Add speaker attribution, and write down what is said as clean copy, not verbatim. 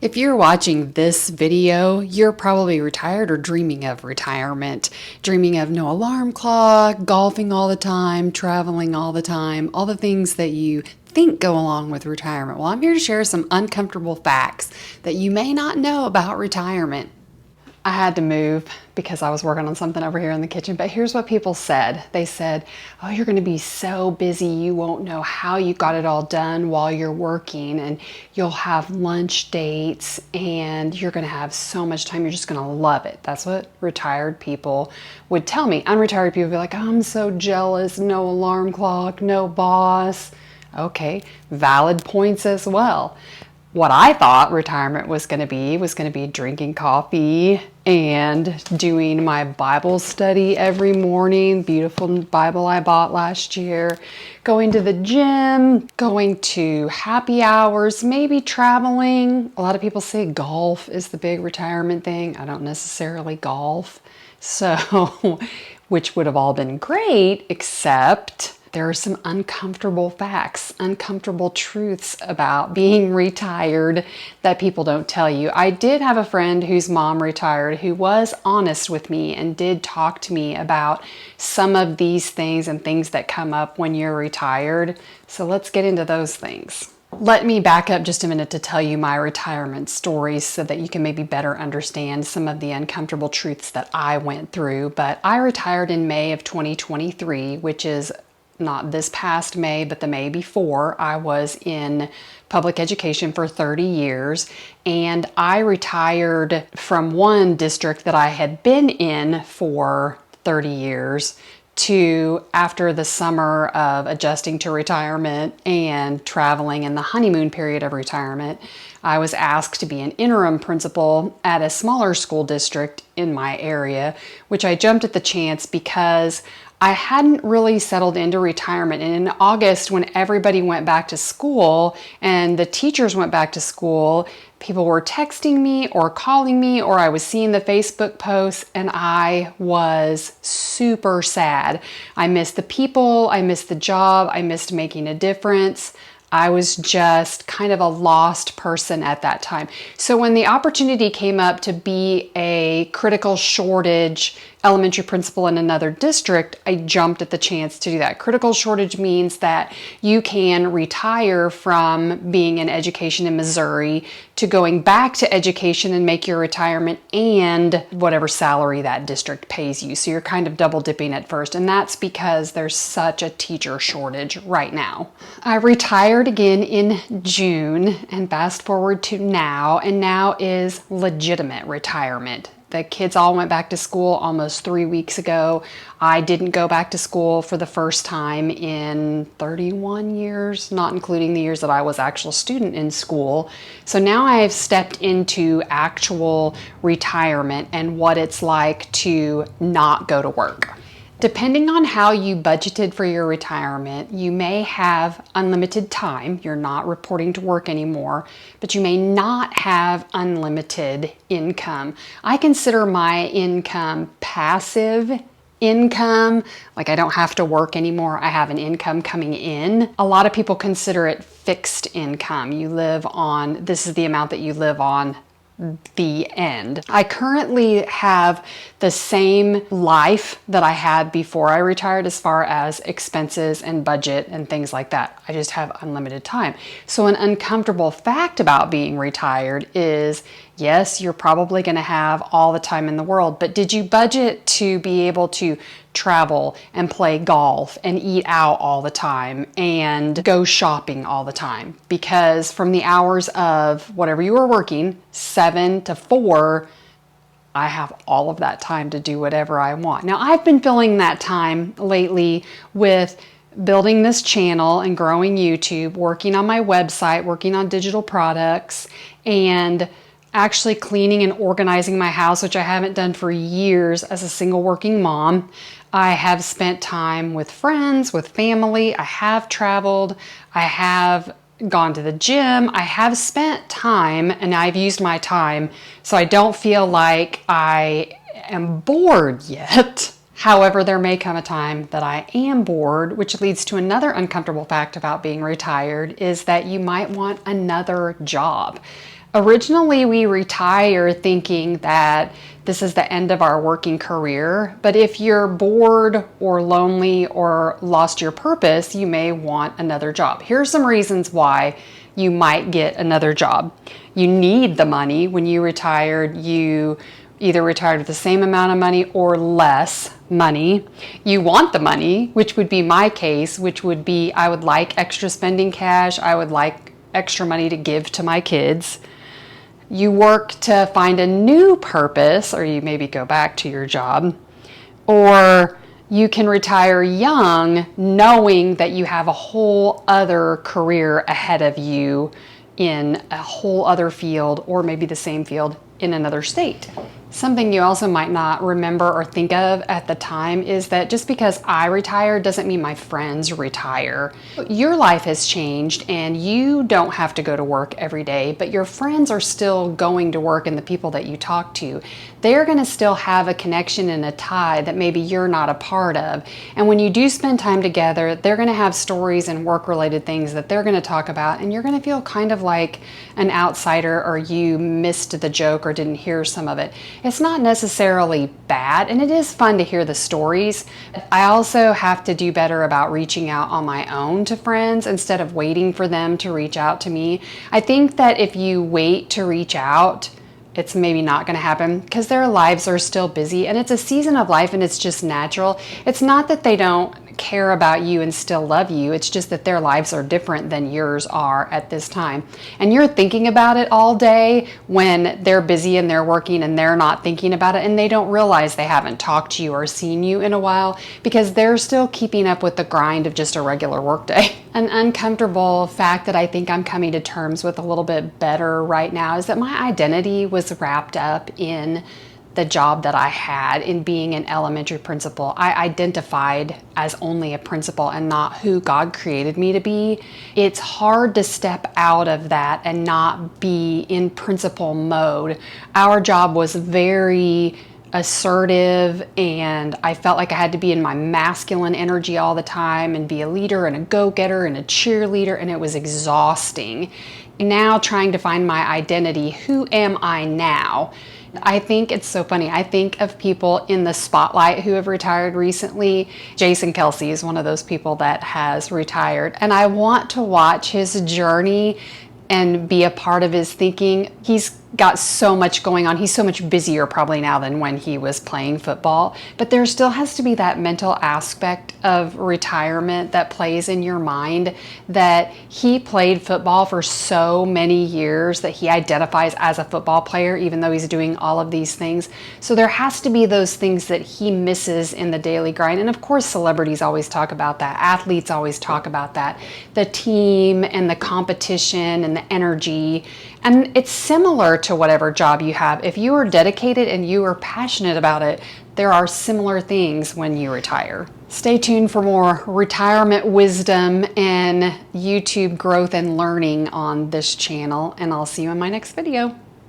Speaker 1: If you're watching this video, you're probably retired or dreaming of retirement, dreaming of no alarm clock, golfing all the time, traveling all the time, all the things that you think go along with retirement. Well, I'm here to share some uncomfortable facts that you may not know about retirement. I had to move because I was working on something over here in the kitchen, but here's what people said. They said, oh, you're going to be so busy, you won't know how you got it all done while you're working, and you'll have lunch dates, and you're going to have so much time, you're just going to love it. That's what retired people would tell me. Unretired people would be like, oh, I'm so jealous, no alarm clock, no boss. Okay, valid points as well. What I thought retirement was going to be drinking coffee and doing my Bible study every morning, beautiful Bible I bought last year, going to the gym, going to happy hours, maybe traveling. A lot of people say golf is the big retirement thing. I don't necessarily golf, so which would have all been great, except there are some uncomfortable facts, uncomfortable truths about being retired that people don't tell you. I did have a friend whose mom retired who was honest with me and did talk to me about some of these things and things that come up when you're retired. So let's get into those things. Let me back up just a minute to tell you my retirement stories so that you can maybe better understand some of the uncomfortable truths that I went through. But I retired in May of 2023, which is not this past May, but the May before. I was in public education for 30 years, and I retired from one district that I had been in for 30 years to after the summer of adjusting to retirement and traveling in the honeymoon period of retirement. I was asked to be an interim principal at a smaller school district in my area, which I jumped at the chance because I hadn't really settled into retirement. And in August, when everybody went back to school and the teachers went back to school, people were texting me or calling me, or I was seeing the Facebook posts, and I was super sad. I missed the people, I missed the job, I missed making a difference. I was just kind of a lost person at that time. So when the opportunity came up to be a critical shortage elementary principal in another district, I jumped at the chance to do that. Critical shortage means that you can retire from being in education in Missouri to going back to education and make your retirement and whatever salary that district pays you. So you're kind of double dipping at first, and that's because there's such a teacher shortage right now. I retired again in June, and fast forward to now, and now is legitimate retirement. The kids all went back to school almost 3 weeks ago. I didn't go back to school for the first time in 31 years, not including the years that I was actual student in school. So now I have stepped into actual retirement and what it's like to not go to work. Depending on how you budgeted for your retirement, you may have unlimited time. You're not reporting to work anymore, but you may not have unlimited income. I consider my income passive income, like I don't have to work anymore. I have an income coming in. A lot of people consider it fixed income. You live on, this is the amount that you live on, the end. I currently have the same life that I had before I retired as far as expenses and budget and things like that. I just have unlimited time. So an uncomfortable fact about being retired is, yes, you're probably going to have all the time in the world, but did you budget to be able to travel and play golf and eat out all the time and go shopping all the time? Because from the hours of whatever you were working, 7 to 4, I have all of that time to do whatever I want. Now, I've been filling that time lately with building this channel and growing YouTube, working on my website, working on digital products, and actually cleaning and organizing my house, which I haven't done for years as a single working mom. I have spent time with friends, with family. I have traveled. I have gone to the gym. I have spent time, and I've used my time, so I don't feel like I am bored yet. However, there may come a time that I am bored, which leads to another uncomfortable fact about being retired, is that you might want another job. Originally, we retire thinking that this is the end of our working career, but if you're bored or lonely or lost your purpose, you may want another job. Here's some reasons why you might get another job. You need the money. When you retired, you either retired with the same amount of money or less money. You want the money, which would be my case, which would be I would like extra spending cash. I would like extra money to give to my kids. You work to find a new purpose, or you maybe go back to your job, or you can retire young knowing that you have a whole other career ahead of you in a whole other field, or maybe the same field in another state. Something you also might not remember or think of at the time is that just because I retire doesn't mean my friends retire. Your life has changed and you don't have to go to work every day, but your friends are still going to work, and the people that you talk to, they're going to still have a connection and a tie that maybe you're not a part of. And when you do spend time together, they're going to have stories and work-related things that they're going to talk about, and you're going to feel kind of like an outsider, or you missed the joke or didn't hear some of it. It's not necessarily bad, and it is fun to hear the stories. I also have to do better about reaching out on my own to friends instead of waiting for them to reach out to me. I think that if you wait to reach out, it's maybe not going to happen because their lives are still busy, and it's a season of life and it's just natural. It's not that they don't care about you and still love you. It's just that their lives are different than yours are at this time. And you're thinking about it all day when they're busy and they're working and they're not thinking about it, and they don't realize they haven't talked to you or seen you in a while because they're still keeping up with the grind of just a regular workday. An uncomfortable fact that I think I'm coming to terms with a little bit better right now is that my identity was wrapped up in the job that I had in being an elementary principal. I identified as only a principal and not who God created me to be. It's hard to step out of that and not be in principal mode. Our job was very assertive, and I felt like I had to be in my masculine energy all the time and be a leader and a go-getter and a cheerleader, and it was exhausting. Now trying to find my identity, who am I now? I think it's so funny. I think of people in the spotlight who have retired recently. Jason Kelsey is one of those people that has retired, and I want to watch his journey and be a part of his thinking. He's got so much going on. He's so much busier probably now than when he was playing football, but there still has to be that mental aspect of retirement that plays in your mind, that he played football for so many years that he identifies as a football player even though he's doing all of these things. So there has to be those things that he misses in the daily grind. And of course, celebrities always talk about that. Athletes always talk about that. The team and the competition and the energy. And it's similar to whatever job you have. If you are dedicated and you are passionate about it, there are similar things when you retire. Stay tuned for more retirement wisdom and YouTube growth and learning on this channel, and I'll see you in my next video.